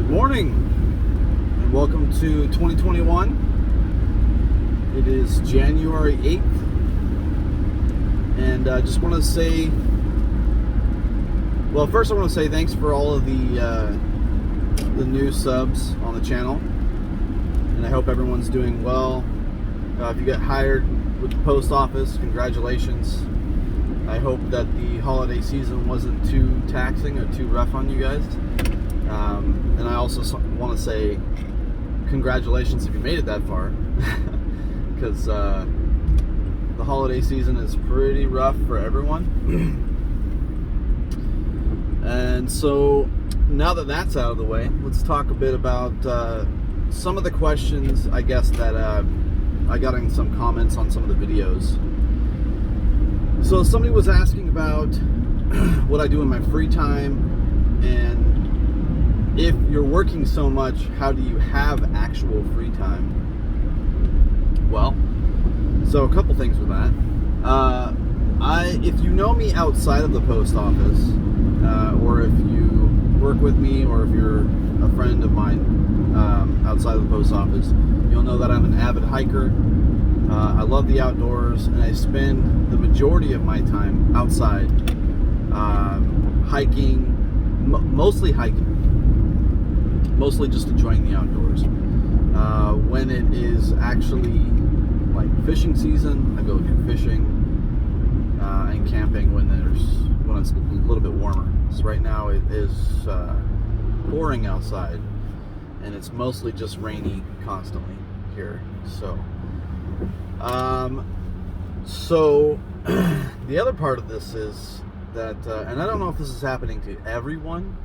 Good morning and welcome to 2021. It is January 8th, and I just want to say, well, first I want to say thanks for all of the new subs on the channel, and I hope everyone's doing well. If you get hired with the post office, congratulations. I hope that the holiday season wasn't too taxing or too rough on you guys. And I also want to say congratulations if you made it that far, because the holiday season is pretty rough for everyone. And so now that that's out of the way, let's talk a bit about some of the questions, I guess, that I got in some comments on some of the videos. So somebody was asking about what I do in my free time, and if you're working so much, how do you have actual free time? Well, so a couple things with that. If you know me outside of the post office, or if you work with me, or if you're a friend of mine outside of the post office, you'll know that I'm an avid hiker. I love the outdoors, and I spend the majority of my time outside, hiking, mostly hiking. Mostly just enjoying the outdoors. When it is actually like fishing season, I go do fishing and camping when it's a little bit warmer. So right now it is pouring outside, and it's mostly just rainy constantly here. So the other part of this is that, and I don't know if this is happening to everyone.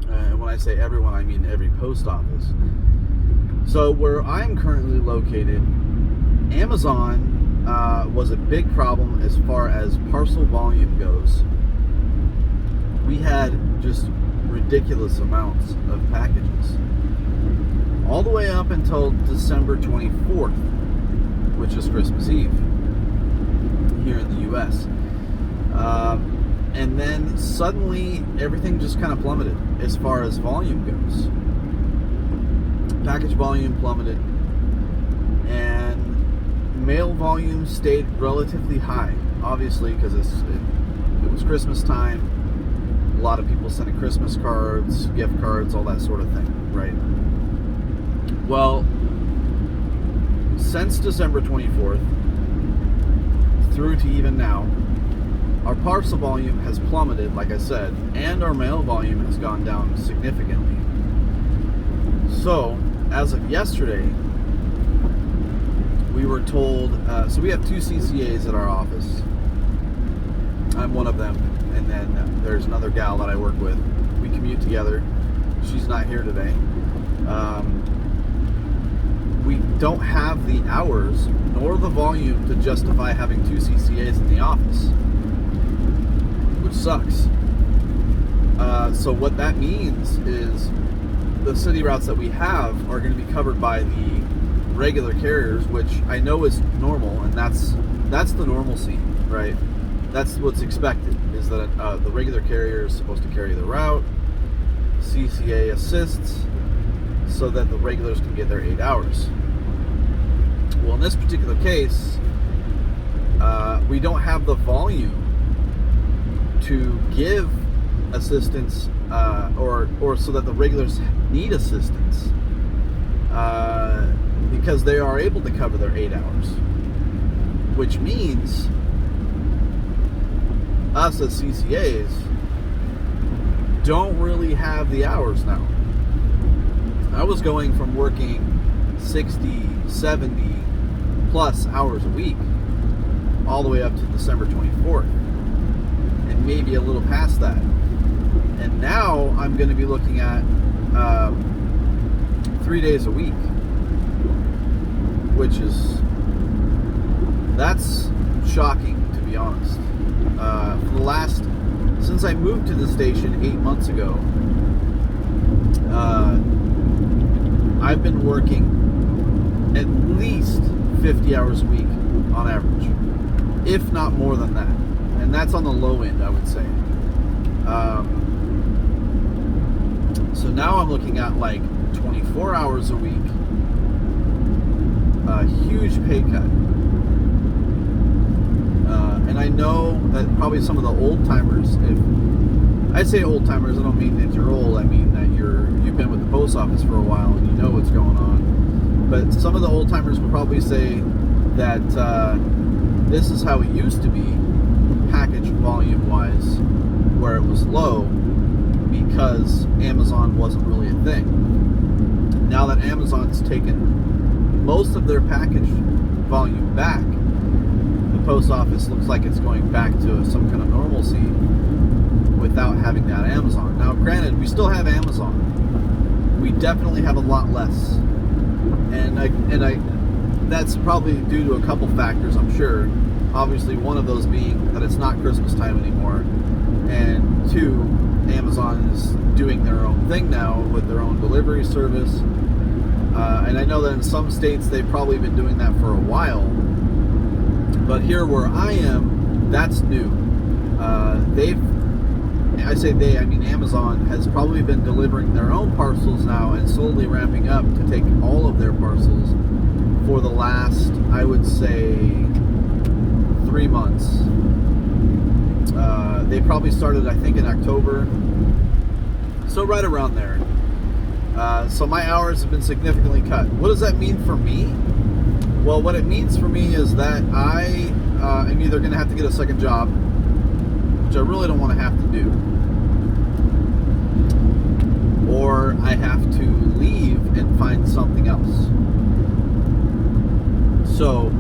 And when I say everyone, I mean every post office. So where I am currently located, Amazon was a big problem as far as parcel volume goes. We had just ridiculous amounts of packages, all the way up until December 24th, which is Christmas Eve here in the U.S. And then suddenly everything just kind of plummeted as far as volume goes. Package volume plummeted, and mail volume stayed relatively high, obviously, because it was Christmas time. A lot of people sending Christmas cards, gift cards, all that sort of thing, right? Well, since December 24th through to even now, our parcel volume has plummeted, like I said, and our mail volume has gone down significantly. So, as of yesterday, we were told, so we have two CCAs at our office. I'm one of them, and then there's another gal that I work with. We commute together. She's not here today. We don't have the hours nor the volume to justify having two CCAs in the office, which sucks. So what that means is the city routes that we have are going to be covered by the regular carriers, which I know is normal, and that's the normalcy, right? That's what's expected, is that the regular carrier is supposed to carry the route. CCA assists so that the regulars can get their 8 hours. Well, in this particular case, we don't have the volume to give assistance, or so that the regulars need assistance, because they are able to cover their 8 hours, which means us as CCAs don't really have the hours now. I was going from working 60, 70 plus hours a week all the way up to December 24th, and maybe a little past that. And now I'm going to be looking at 3 days a week, which that's shocking, to be honest. Since I moved to the station 8 months ago, I've been working at least 50 hours a week on average, if not more than that. And that's on the low end, I would say. So now I'm looking at like 24 hours a week, a huge pay cut. And I know that probably some of the old timers, if I say old timers, I don't mean that you're old, I mean that you've been with the post office for a while and you know what's going on. But some of the old timers would probably say that this is how it used to be, package volume wise, where it was low because Amazon wasn't really a thing. Now that Amazon's taken most of their package volume back, the post office looks like it's going back to some kind of normalcy without having that Amazon. Now, granted, we still have Amazon. We definitely have a lot less, and that's probably due to a couple factors, I'm sure. Obviously, one of those being that it's not Christmas time anymore, and two, Amazon is doing their own thing now with their own delivery service. And I know that in some states they've probably been doing that for a while, but here where I am, that's new. I mean Amazon has probably been delivering their own parcels now and slowly ramping up to take all of their parcels for the last, I would say, 3 months. They probably started, I think, in October, so right around there. So my hours have been significantly cut. What does that mean for me? Well, what it means for me is that I am either going to have to get a second job, which I really don't want to have to do, or I have to leave and find something else. So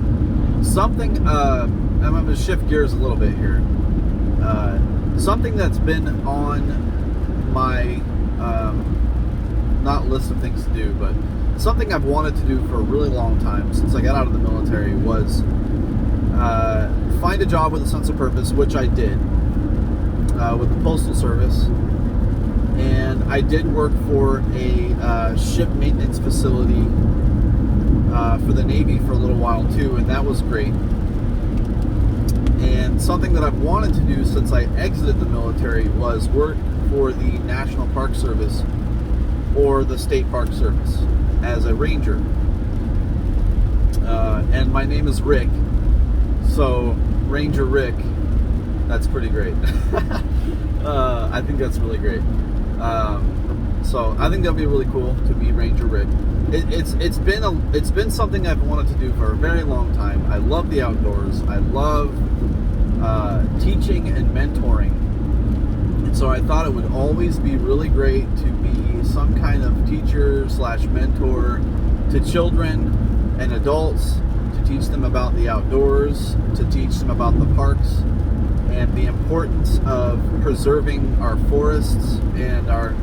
something, I'm going to shift gears a little bit here. Something that's been on my not list of things to do, but something I've wanted to do for a really long time since I got out of the military was find a job with a sense of purpose, which I did with the Postal Service. And I did work for a ship maintenance facility for the Navy for a little while too, and that was great. And something that I've wanted to do since I exited the military was work for the National Park Service or the State Park Service as a ranger. And my name is Rick, so Ranger Rick, that's pretty great. I think that's really great. So I think that'll be really cool to be Ranger Rick. It's been something I've wanted to do for a very long time. I love the outdoors. I love teaching and mentoring. And so I thought it would always be really great to be some kind of teacher / mentor to children and adults, to teach them about the outdoors, to teach them about the parks and the importance of preserving our forests and our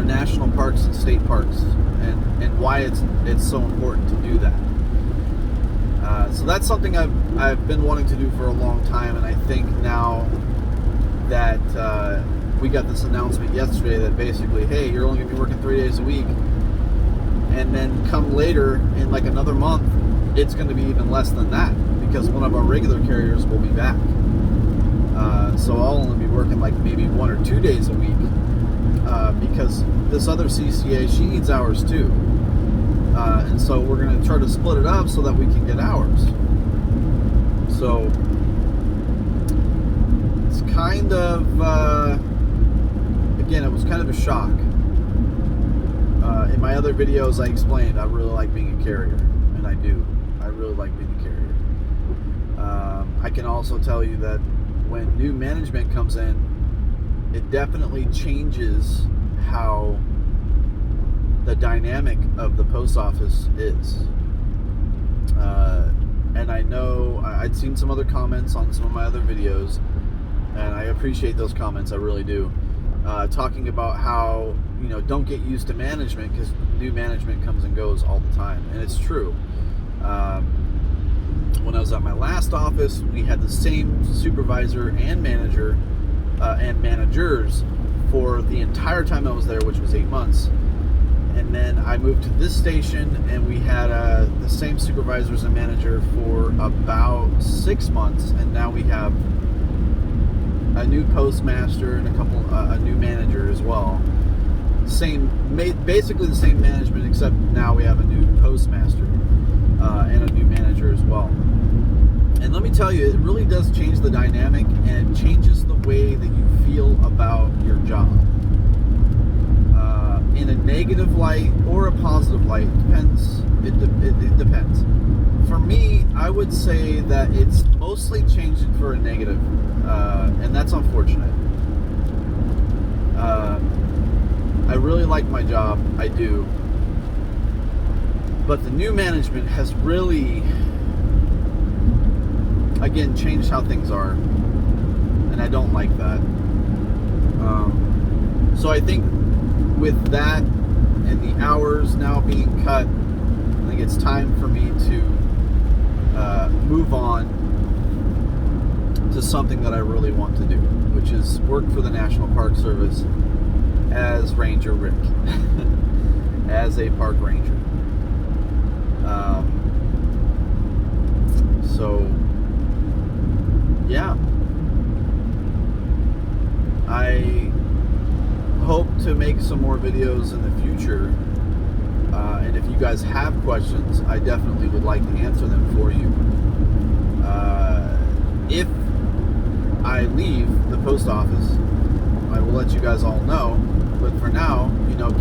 national parks and state parks, and why it's so important to do that. So that's something I've been wanting to do for a long time, and I think now that we got this announcement yesterday that basically, hey, you're only going to be working 3 days a week, and then come later in like another month, it's going to be even less than that because one of our regular carriers will be back. So I'll only be working like maybe 1 or 2 days a week because this other CCA, she needs hours too. And so we're going to try to split it up so that we can get hours. So it's kind of, again, it was kind of a shock. In my other videos, I explained I really like being a carrier, and I do. I really like being a carrier. I can also tell you that when new management comes in, it definitely changes how the dynamic of the post office is. And I know I'd seen some other comments on some of my other videos, and I appreciate those comments, I really do. Talking about how, don't get used to management because new management comes and goes all the time. And it's true. When I was at my last office, we had the same supervisor and manager and managers for the entire time I was there, which was 8 months. And then I moved to this station, and we had the same supervisors and manager for about 6 months, and now we have a new postmaster and a new manager as well. basically the same management, except now we have a new postmaster and a new manager as well. And let me tell you, it really does change the dynamic, and it changes the way that you feel about your job. In a negative light or a positive light, depends. It depends. For me, I would say that it's mostly changed for a negative, and that's unfortunate. I really like my job, I do. But the new management has really, again, changed how things are, and I don't like that. So I think with that and the hours now being cut, I think it's time for me to move on to something that I really want to do, which is work for the National Park Service as Ranger Rick, as a park ranger. So, yeah. I hope to make some more videos in the future, and if you guys have questions, I definitely would like to answer them for you. If I leave the post office, I will let you guys all know, but for now,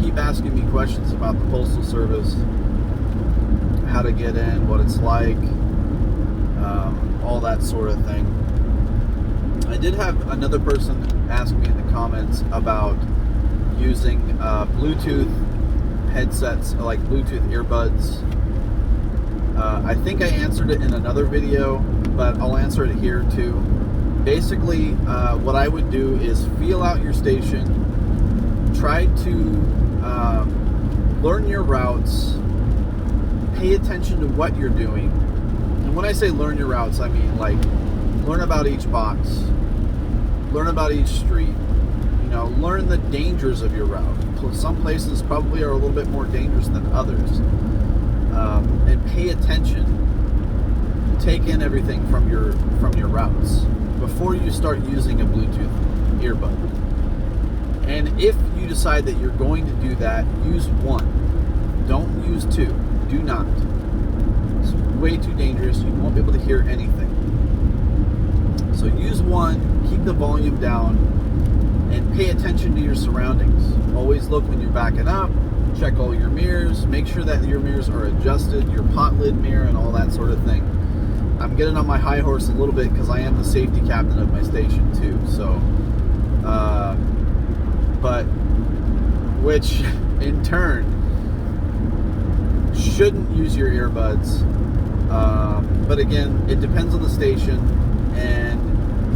keep asking me questions about the Postal Service, how to get in, what it's like, all that sort of thing. I did have another person ask me in the comments about using Bluetooth headsets, like Bluetooth earbuds. I think I answered it in another video, but I'll answer it here too. Basically, what I would do is feel out your station, try to learn your routes, pay attention to what you're doing. And when I say learn your routes, I mean like learn about each box, learn about each street, learn the dangers of your route. Some places probably are a little bit more dangerous than others. And pay attention. Take in everything from your routes before you start using a Bluetooth earbud. And if you decide that you're going to do that, use one. Don't use two. Do not. It's way too dangerous. You won't be able to hear anything. So use one, keep the volume down, and pay attention to your surroundings. Always look when you're backing up, check all your mirrors, make sure that your mirrors are adjusted, your pot lid mirror and all that sort of thing. I'm getting on my high horse a little bit because I am the safety captain of my station too, so but which in turn shouldn't use your earbuds, but again, it depends on the station, and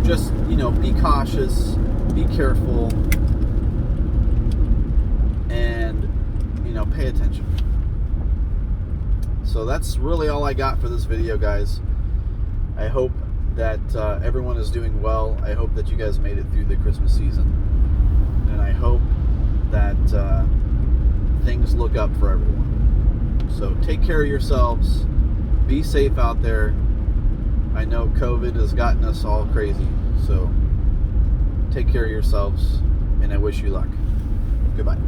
just be cautious, be careful, and pay attention. So that's really all I got for this video, guys. I hope that everyone is doing well. I hope that you guys made it through the Christmas season, and I hope that things look up for everyone. So take care of yourselves, be safe out there. I know COVID has gotten us all crazy, so take care of yourselves, and I wish you luck. Goodbye.